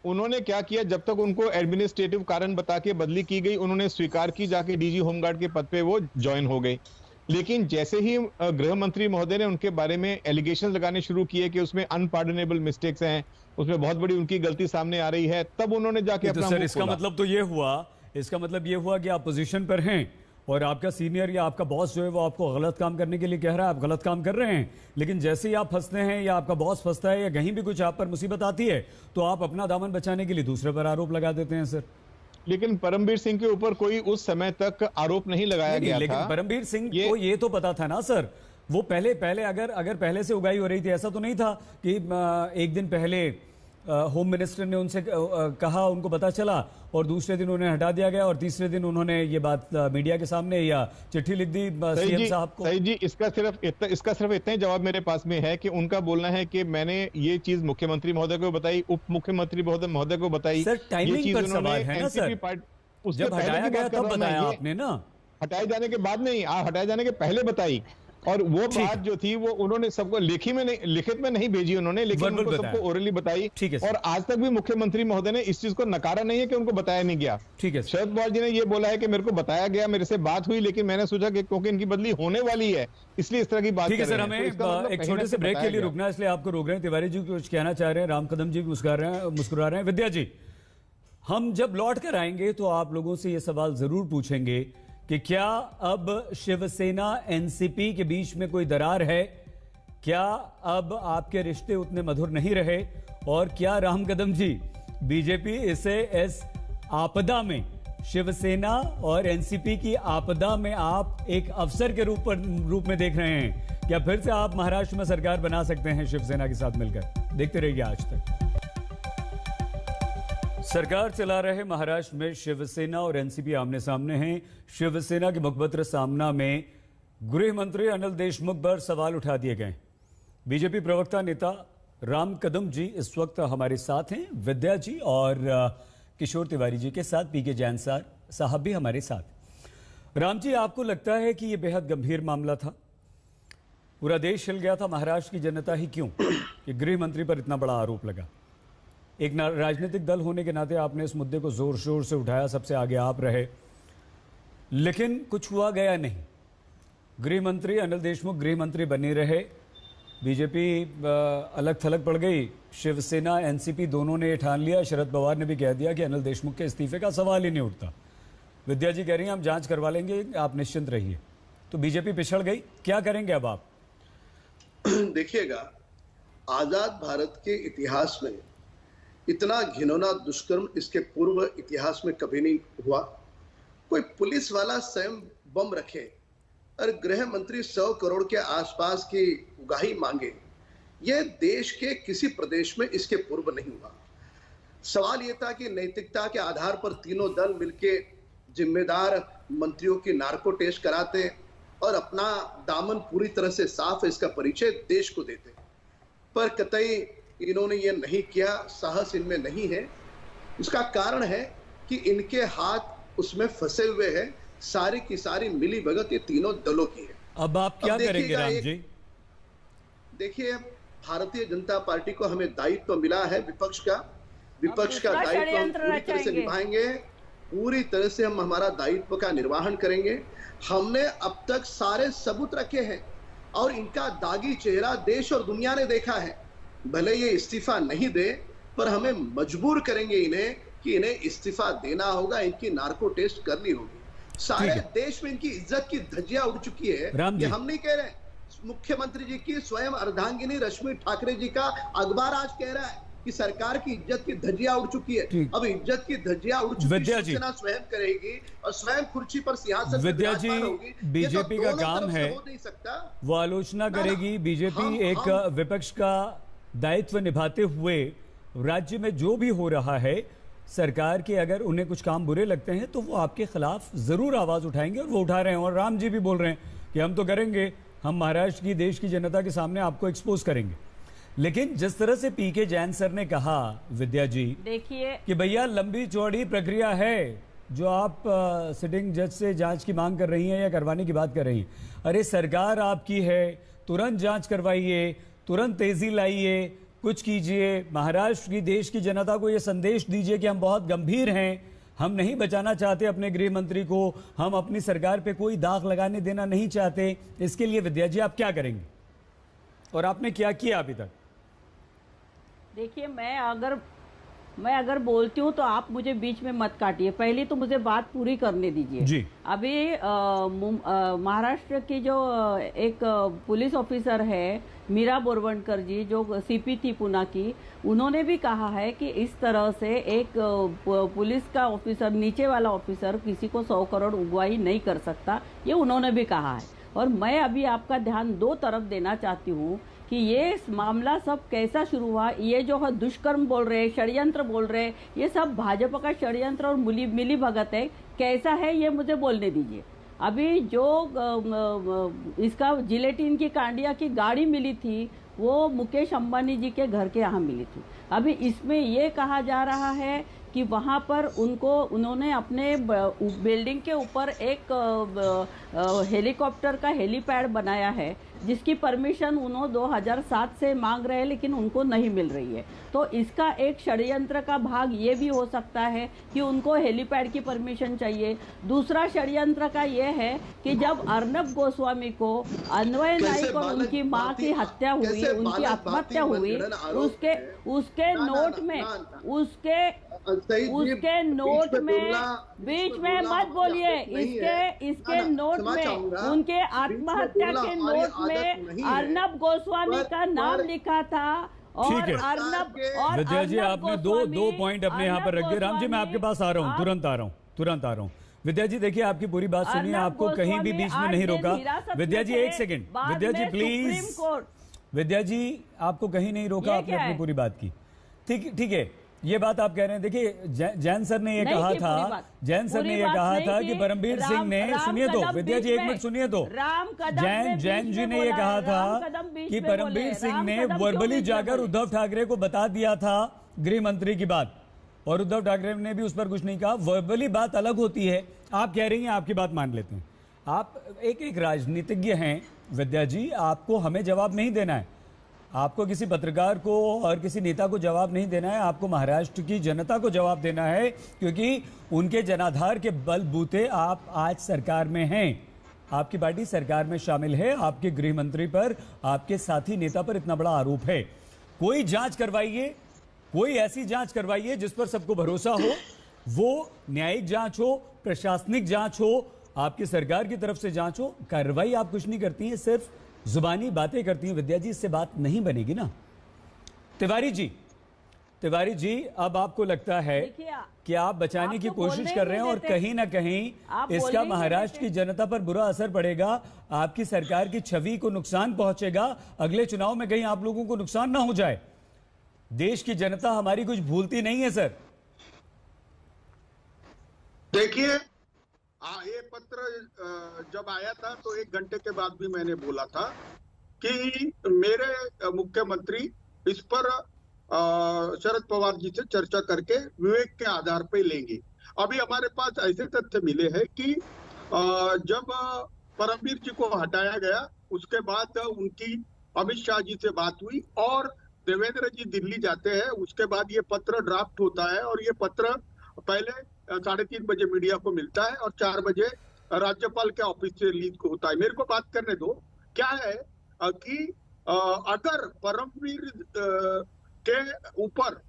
उन्होंने क्या किया, जब तक उनको एडमिनिस्ट्रेटिव कारण बता के बदली की गई, उन्होंने स्वीकार की, जाके डीजी होमगार्ड के पद पे वो ज्वाइन हो गए। लेकिन जैसे ही गृह मंत्री महोदय ने उनके बारे में एलिगेशन लगाने शुरू किए कि उसमें अनपार्डनेबल मिस्टेक्स हैं, उसमें बहुत बड़ी उनकी गलती सामने आ रही है, तब उन्होंने जाके अपना सर इसका मतलब तो ये हुआ, इसका मतलब ये हुआ कि आप पोजीशन पर हैं और आपका सीनियर या आपका बॉस जो है वो आपको गलत काम करने के लिए कह रहा है, आप गलत काम कर रहे हैं, लेकिन जैसे ही आप फंसते हैं या आपका बॉस फंसता है या कहीं भी कुछ आप पर मुसीबत आती है तो आप अपना दामन बचाने के लिए दूसरे पर आरोप लगा देते हैं सर। लेकिन परमबीर सिंह के ऊपर कोई उस समय तक आरोप नहीं लगाया गया लेकिन था। परमबीर सिंह को ये तो पता था ना सर, वो पहले अगर पहले से उगाई हो रही थी, ऐसा तो नहीं था कि एक दिन पहले होम मिनिस्टर ने उनसे कहा, उनको पता चला और दूसरे दिन उन्हें हटा दिया गया और तीसरे दिन उन्होंने ये बात मीडिया के सामने या चिट्ठी लिख दी सीएम साहब को। सही जी, इसका सिर्फ इतना ही जवाब मेरे पास में है कि उनका बोलना है कि मैंने ये चीज मुख्यमंत्री महोदय को बताई, उप मुख्यमंत्री महोदय को बताई। सर टाइमिंग पर सवाल है ना सर, जब हटाया गया तब बताया आपने ना, हटाए जाने के बाद नहीं, हटाए जाने के पहले बताई। और वो बात जो थी वो उन्होंने सबको लिखित में नहीं भेजी उन्होंने, लेकिन उनको सबको ओरली बताई। और आज तक भी मुख्यमंत्री महोदय ने इस चीज को नकारा नहीं है कि उनको बताया नहीं गया। ठीक है, शरद पवार जी ने ये बोला है कि मेरे को बताया गया, मेरे से बात हुई, लेकिन मैंने सोचा कि क्योंकि इनकी बदली होने वाली है इसलिए इस तरह की बात। ठीक है सर, हमें एक छोटे से ब्रेक के लिए रुकना है, इसलिए आपको रोक रहे हैं। तिवारी जी कुछ कहना चाह रहे हैं, राम कदम जी मुस्कुरा रहे हैं। विद्या जी, हम जब लौट कर आएंगे तो आप लोगों से ये सवाल जरूर पूछेंगे कि क्या अब शिवसेना एनसीपी के बीच में कोई दरार है, क्या अब आपके रिश्ते उतने मधुर नहीं रहे, और क्या राम कदम जी बीजेपी इसे इस आपदा में, शिवसेना और एनसीपी की आपदा में आप एक अवसर के रूप में देख रहे हैं? क्या फिर से आप महाराष्ट्र में सरकार बना सकते हैं शिवसेना के साथ मिलकर? देखते रहिए आज तक। सरकार चला रहे महाराष्ट्र में शिवसेना और एनसीपी आमने सामने हैं। शिवसेना के मुखपत्र सामना में गृह मंत्री अनिल देशमुख पर सवाल उठा दिए गए। बीजेपी प्रवक्ता नेता राम कदम जी इस वक्त हमारे साथ हैं, विद्या जी और किशोर तिवारी जी के साथ पीके जैन साहब भी हमारे साथ। राम जी, आपको लगता है कि यह बेहद गंभीर मामला था, पूरा देश हिल गया था, महाराष्ट्र की जनता ही क्यों, कि गृह मंत्री पर इतना बड़ा आरोप लगा? एक राजनीतिक दल होने के नाते आपने इस मुद्दे को जोर शोर से उठाया, सबसे आगे आप रहे, लेकिन कुछ हुआ गया नहीं। गृह मंत्री अनिल देशमुख गृह मंत्री बने रहे, बीजेपी अलग थलग पड़ गई, शिवसेना एनसीपी दोनों ने ठान लिया, शरद पवार ने भी कह दिया कि अनिल देशमुख के इस्तीफे का सवाल ही नहीं उठता। विद्या जी कह रही हैं हम जांच करवा लेंगे, आप निश्चिंत रहिए। तो बीजेपी पिछड़ गई, क्या करेंगे अब आप? देखिएगा, आजाद भारत के इतिहास में इतना घिनौना दुष्कर्म इसके पूर्व इतिहास में कभी नहीं हुआ। कोई पुलिस वाला स्वयं बम रखे और गृह मंत्री 100 करोड़ के आसपास की उगाही मांगे, यह देश के किसी प्रदेश में इसके पूर्व नहीं हुआ। सवाल यह था कि नैतिकता के आधार पर तीनों दल मिलके जिम्मेदार मंत्रियों की नार्को टेस्ट कराते और अपना दामन पूरी तरह से साफ है इसका परिचय देश को देते, पर कतई इन्होंने ये नहीं किया, साहस इनमें नहीं है। इसका कारण है कि इनके हाथ उसमें फंसे हुए हैं, सारी की सारी मिली भगत ये तीनों दलों की है। अब आप क्या करेंगे राम जी? देखिए, भारतीय जनता पार्टी को हमें दायित्व मिला है विपक्ष का दायित्व हम पूरी तरह से निभाएंगे, पूरी तरह से हम हमारा दायित्व का निर्वहन करेंगे। हमने अब तक सारे सबूत रखे हैं और इनका दागी चेहरा देश और दुनिया ने देखा है। भले ये इस्तीफा नहीं दे, पर हमें मजबूर करेंगे इन्हें कि इन्हें इस्तीफा देना होगा, इनकी नार्को टेस्ट करनी होगी। सारे देश में इनकी इज्जत की धज्जियां उड़ चुकी है। ये हम नहीं कह रहे, मुख्यमंत्री जी की स्वयं अर्धांगिनी रश्मि ठाकरे जी का अखबार आज कह रहा है कि सरकार की इज्जत की धज्जियां उड़ चुकी है। अब इज्जत की धज्जियां उड़ चुकी है, शिवसेना स्वयं करेगी और स्वयं कुर्सी पर सिंहासन पर विराजमान होगी। बीजेपी का काम है, वो आलोचना करेगी। बीजेपी एक विपक्ष का दायित्व निभाते हुए राज्य में जो भी हो रहा है, सरकार के अगर उन्हें कुछ काम बुरे लगते हैं तो वो आपके खिलाफ जरूर आवाज उठाएंगे, और वो उठा रहे हैं। और राम जी भी बोल रहे हैं कि हम तो करेंगे, हम महाराष्ट्र की देश की जनता के सामने आपको एक्सपोज करेंगे। लेकिन जिस तरह से पीके जैन सर ने कहा, विद्या जी, देखिए कि भैया लंबी चौड़ी प्रक्रिया है, जो आप सिटिंग जज से जांच की मांग कर रही हैं या करवाने की बात कर रही हैं, अरे सरकार आपकी है, तुरंत जांच करवाइए, तुरंत तेजी लाइए, कुछ कीजिए, महाराष्ट्र की देश की जनता को ये संदेश दीजिए कि हम बहुत गंभीर हैं, हम नहीं बचाना चाहते अपने गृह मंत्री को, हम अपनी सरकार पे कोई दाग लगाने देना नहीं चाहते। इसके लिए विद्या जी आप क्या करेंगे और आपने क्या किया अभी तक? देखिए, मैं अगर बोलती हूँ तो आप मुझे बीच में मत काटिए, पहले तो मुझे बात पूरी करने दीजिए जी। अभी महाराष्ट्र की जो एक पुलिस ऑफिसर है मीरा बोरवणकर जी, जो सीपी थी पुणे की, उन्होंने भी कहा है कि इस तरह से एक पुलिस का ऑफिसर, नीचे वाला ऑफिसर किसी को 100 करोड़ उगवाई नहीं कर सकता, ये उन्होंने भी कहा है। और मैं अभी आपका ध्यान दो तरफ देना चाहती हूँ कि ये मामला सब कैसा शुरू हुआ। ये जो है दुष्कर्म बोल रहे हैं, षड्यंत्र बोल रहे हैं, ये सब भाजपा का षड्यंत्र और मिली भगत है। कैसा है ये मुझे बोलने दीजिए। अभी जो इसका जिलेटिन की कांडिया की गाड़ी मिली थी वो मुकेश अंबानी जी के घर के यहाँ मिली थी। अभी इसमें ये कहा जा रहा है कि वहाँ पर उन्होंने अपने बिल्डिंग के ऊपर एक हेलीकॉप्टर का हेलीपैड बनाया है, जिसकी परमिशन उन्होंने 2007 से मांग रहे हैं, लेकिन उनको नहीं मिल रही है। तो इसका एक षड्यंत्र का भाग ये भी हो सकता है कि उनको हेलीपैड की परमिशन चाहिए। दूसरा षड्यंत्र का ये है कि जब अर्नब गोस्वामी को, अन्वय नाइक और उनकी माँ की हत्या हुई, उनकी आत्महत्या हुई, उसके नोट में बीच में मत बोलिए, इसके नोट में, उनके आत्महत्या के नोट में अर्नब गोस्वामी का नाम लिखा था। ठीक है विद्या जी, आपने दो पॉइंट अपने यहाँ पर रख दिए। राम जी मैं आपके पास आ रहा हूँ, तुरंत आ रहा हूँ। विद्या जी देखिए, आपकी पूरी बात सुनिए, आपको कहीं भी बीच में नहीं रोका। विद्या जी एक सेकंड, विद्या जी प्लीज, विद्या जी आपको कहीं नहीं रोका, आपने अपनी पूरी बात की। ठीक है, ये बात आप कह रहे हैं। देखिए जैन सर ने ये कहा था, कि परमबीर सिंह ने, सुनिए तो विद्या जी एक मिनट सुनिए तो, जैन जी ने ये कहा था कि परमबीर सिंह ने वर्बली जाकर उद्धव ठाकरे को बता दिया था गृह मंत्री की बात, और उद्धव ठाकरे ने भी उस पर कुछ नहीं कहा। वर्बली बात अलग होती है, आप कह रही हैं, आपकी बात मान लेते हैं। आप एक राजनीतिज्ञ हैं विद्या जी, आपको हमें जवाब नहीं देना है, आपको किसी पत्रकार को और किसी नेता को जवाब नहीं देना है, आपको महाराष्ट्र की जनता को जवाब देना है, क्योंकि उनके जनाधार के बलबूते आप आज सरकार में हैं, आपकी पार्टी सरकार में शामिल है, आपके गृह मंत्री पर, आपके साथी नेता पर इतना बड़ा आरोप है। कोई जांच करवाइए, कोई ऐसी जांच करवाइए जिस पर सबको भरोसा हो, वो न्यायिक जांच हो, प्रशासनिक जांच हो, आपकी सरकार की तरफ से जांच हो। कार्रवाई आप कुछ नहीं करती हैं, सिर्फ जुबानी बातें करती हैं। विद्या जी इससे बात नहीं बनेगी ना। तिवारी जी अब आपको लगता है कि आप बचाने की कोशिश कर रहे हैं और कहीं ना कहीं इसका महाराष्ट्र की जनता पर बुरा असर पड़ेगा, आपकी सरकार की छवि को नुकसान पहुंचेगा, अगले चुनाव में कहीं आप लोगों को नुकसान ना हो जाए। देश की जनता हमारी कुछ भूलती नहीं है सर। देखिए, ये पत्र जब आया था तो 1 घंटे के बाद भी मैंने बोला था कि मेरे मुख्यमंत्री इस पर शरद पवार जी से चर्चा करके विवेक के आधार पे लेंगे। अभी हमारे पास ऐसे तथ्य मिले हैं कि जब परमबीर जी को हटाया गया, उसके बाद उनकी अमित शाह जी से बात हुई और देवेंद्र जी दिल्ली जाते हैं। उसके बाद ये पत्र ड्राफ्ट होता है और ये पत्र पहले 3:30 बजे मीडिया को मिलता है और 4 बजे राज्यपाल के ऑफिस से रिलीज को होता है। मेरे को बात करने दो। क्या है कि अगर परमबीर के ऊपर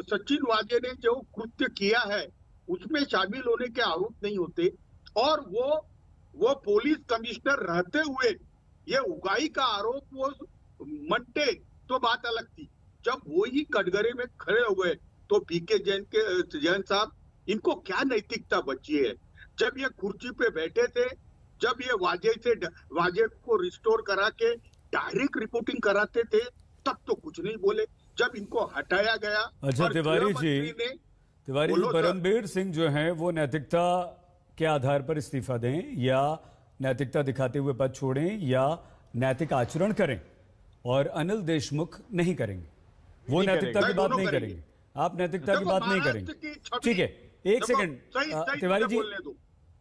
सचिन वाजे ने जो कृत्य किया है उसमें शामिल होने के आरोप नहीं होते और वो पुलिस कमिश्नर रहते हुए ये उगाई का आरोप वो मनते तो बात अलग थी। जब वो ही कटघरे में खड़े हुए तो पीके जैन साहब, इनको क्या नैतिकता बची है? जब ये कुर्सी पे बैठे थे, जब ये वाजे को रिस्टोर करा के डायरेक्ट रिपोर्टिंग कराते थे, तब तो कुछ नहीं बोले। जब इनको हटाया गया, अच्छा तिवारी जी, परमबीर सिंह जो हैं वो नैतिकता के आधार पर इस्तीफा दें या नैतिकता दिखाते हुए पद छोड़ें या नैतिक आचरण करें, और अनिल देशमुख नहीं करेंगे, वो नैतिकता की बात नहीं करेंगे, आप नैतिकता की बात नहीं करेंगे। ठीक है, एक सेकंड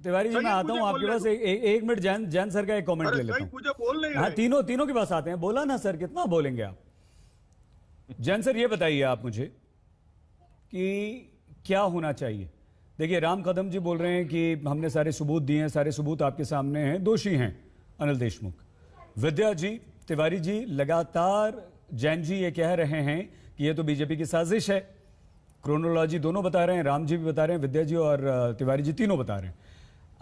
तिवारी जी मैं आता हूं आपके पास, एक मिनट। जैन सर का एक कमेंट ले लेता हूं। हाँ, तीनों के पास आते हैं। बोला ना सर, कितना बोलेंगे आप? जैन सर, ये बताइए आप मुझे कि क्या होना चाहिए। देखिए, राम कदम जी बोल रहे हैं कि हमने सारे सबूत दिए हैं, सारे सबूत आपके सामने हैं, दोषी हैं अनिल देशमुख। विद्या जी, तिवारी जी, लगातार जैन जी ये कह रहे हैं कि ये तो बीजेपी की साजिश है। क्रोनोलॉजी दोनों बता रहे हैं, राम जी भी बता रहे हैं, विद्या जी और तिवारी जी तीनों बता रहे हैं।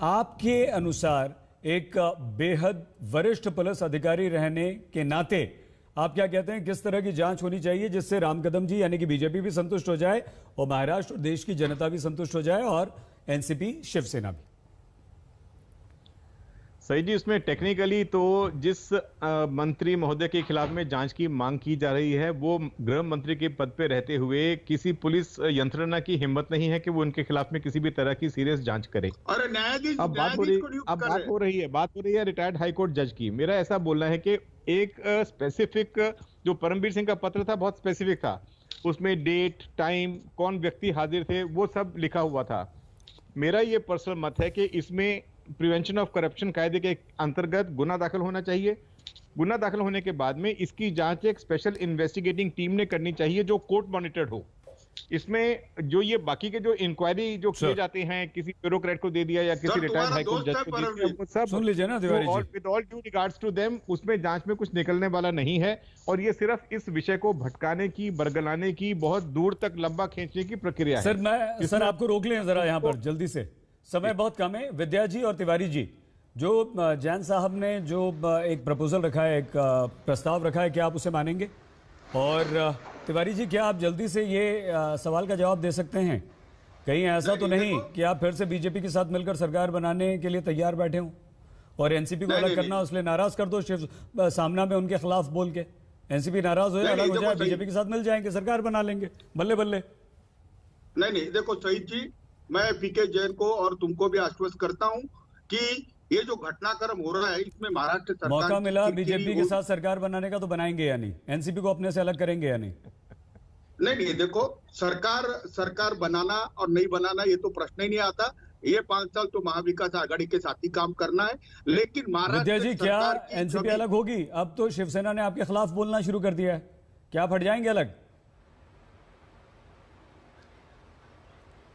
आपके अनुसार एक बेहद वरिष्ठ पुलिस अधिकारी रहने के नाते आप क्या कहते हैं, किस तरह की जांच होनी चाहिए जिससे राम कदम जी यानी कि बीजेपी भी संतुष्ट हो जाए और महाराष्ट्र और देश की जनता भी संतुष्ट हो जाए और एनसीपी शिवसेना भी? सही जी, उसमें टेक्निकली तो जिस मंत्री महोदय के खिलाफ में जांच की मांग की जा रही है वो गृह मंत्री के पद पे रहते हुए किसी पुलिस यंत्रणा की हिम्मत नहीं है कि वो उनके खिलाफ में किसी भी तरह की सीरियस जांच करे। अरे न्यायाधीश, अब बात हो रही है रिटायर्ड हाईकोर्ट जज की। मेरा ऐसा बोलना है कि एक स्पेसिफिक जो परमबीर सिंह का पत्र था बहुत स्पेसिफिक था, उसमें डेट, टाइम, कौन व्यक्ति हाजिर थे, वो सब लिखा हुआ था। मेरा ये पर्सनल मत है कि इसमें प्रिवेंशन ऑफ करप्शन कायदे के अंतर्गत गुना दाखिल होना चाहिए। गुना दाखिल होने के बाद में इसकी जांच एक स्पेशल इन्वेस्टिगेटिंग टीम ने करनी चाहिए जो कोर्ट मॉनिटर्ड हो। इसमें जो ये बाकी के जो इंक्वायरी जो किए जाते हैं, किसी ब्यूरोक्रेट को दे दिया या किसी रिटायर्ड हाईकोर्ट जज को दे दिया, वो सब सुन लीजिए ना Tiwari ji, with all due regards to them, उसमें जांच में कुछ निकलने वाला नहीं है और ये सिर्फ इस विषय को भटकाने की, बरगलाने की, बहुत दूर तक लंबा खींचने की प्रक्रिया है। सर आपको रोक लें जरा यहाँ पर जल्दी से, समय बहुत कम है। विद्या जी और तिवारी जी, जो जैन साहब ने जो एक प्रपोजल रखा है, एक प्रस्ताव रखा है, क्या आप उसे मानेंगे? और तिवारी जी, क्या आप जल्दी से ये सवाल का जवाब दे सकते हैं? कहीं ऐसा तो नहीं कि आप फिर से बीजेपी के साथ मिलकर सरकार बनाने के लिए तैयार बैठे हों और एनसीपी को अलग करना उसलिए नाराज कर दो, शिव सामना में उनके खिलाफ बोल के एनसीपी नाराज हो जाए, अलग हो जाए, बीजेपी के साथ मिल जाएंगे, सरकार बना लेंगे, बल्ले बल्ले। नहीं, देखो शहीद जी, मैं पीके जैन को और तुमको भी आश्वस्त करता हूं कि ये जो घटनाक्रम हो रहा है इसमें महाराष्ट्र सरकार मौका मिला बीजेपी के साथ सरकार बनाने का तो बनाएंगे या नहीं? एनसीपी को अपने से अलग करेंगे या नहीं? नहीं, देखो सरकार बनाना और नहीं बनाना ये तो प्रश्न ही नहीं आता। ये 5 साल तो महाविकास आघाड़ी के साथ ही काम करना है, लेकिन महाराष्ट्र विद्या जी, क्या एनसीपी अलग होगी? अब तो शिवसेना ने आपके खिलाफ बोलना शुरू कर दिया है, क्या आप हट जाएंगे अलग?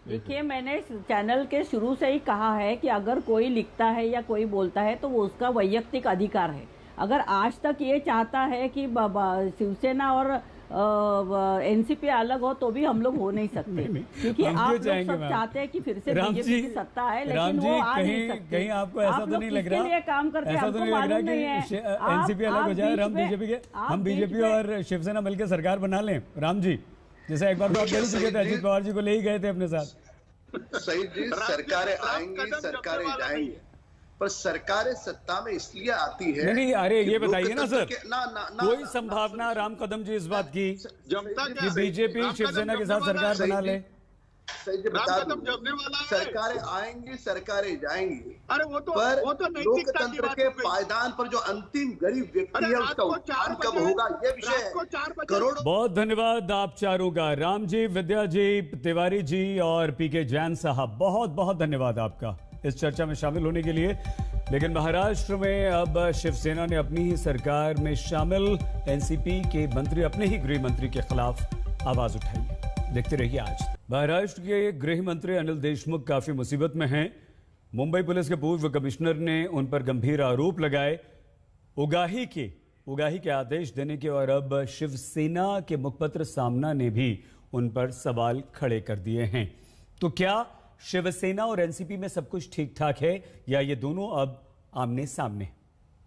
देखिए, मैंने चैनल के शुरू से ही कहा है कि अगर कोई लिखता है या कोई बोलता है तो वो उसका वैयक्तिक अधिकार है। अगर आज तक ये चाहता है कि शिवसेना और एनसीपी अलग हो तो भी हम लोग हो नहीं सकते, क्योंकि आप लोग सब चाहते हैं कि फिर से बीजेपी की सत्ता है, लेकिन वो आ नहीं सकते। कहीं आपको ऐसा तो नहीं लग रहा, लिए काम करते हैं, ऐसा तो नहीं लग रहा कि एनसीपी अलग हो जाए, हम बीजेपी और शिवसेना मिलकर सरकार बना लें? राम जी, जैसे एक बार तो आप कह चुके थे, अजीत पवार जी को ले ही गए थे अपने साथ। सही जी, सरकारें आएंगी, सरकारें जाएंगी, पर सरकारें सत्ता में इसलिए आती है। नहीं, अरे ये बताइए ना सर, कोई संभावना राम कदम जी इस बात की कि बीजेपी शिवसेना के साथ सरकार बना ले? सरकारें आएंगी, सरकारें जाएंगी, अरे वो तो लोकतंत्र के पायदान पर जो अंतिम गरीब व्यक्ति है उसका उत्थान कब होगा, ये विषय करोड़ों। बहुत धन्यवाद आप चारों का, राम जी, विद्या जी, तिवारी जी और पीके जैन साहब, बहुत बहुत धन्यवाद आपका इस चर्चा में शामिल होने के लिए। लेकिन महाराष्ट्र में अब शिवसेना ने अपनी ही सरकार में शामिल एनसीपी के मंत्री, अपने ही गृह मंत्री के खिलाफ आवाज उठाई है। देखते रहिए आज। महाराष्ट्र के गृह मंत्री अनिल देशमुख काफी मुसीबत में हैं। मुंबई पुलिस के पूर्व कमिश्नर ने उन पर गंभीर आरोप लगाए उगाही के आदेश देने के, और अब शिवसेना के मुखपत्र सामना ने भी उन पर सवाल खड़े कर दिए हैं। तो क्या शिवसेना और एनसीपी में सब कुछ ठीक ठाक है या ये दोनों अब आमने सामने?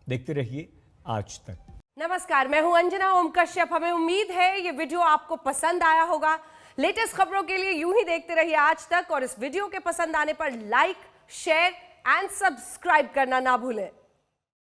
देखते रहिए आज तक। नमस्कार, मैं हूं अंजना ओम कश्यप। हमें उम्मीद है ये वीडियो आपको पसंद आया होगा। लेटेस्ट खबरों के लिए यूं ही देखते रहिए आज तक, और इस वीडियो के पसंद आने पर लाइक, शेयर एंड सब्सक्राइब करना ना भूलें।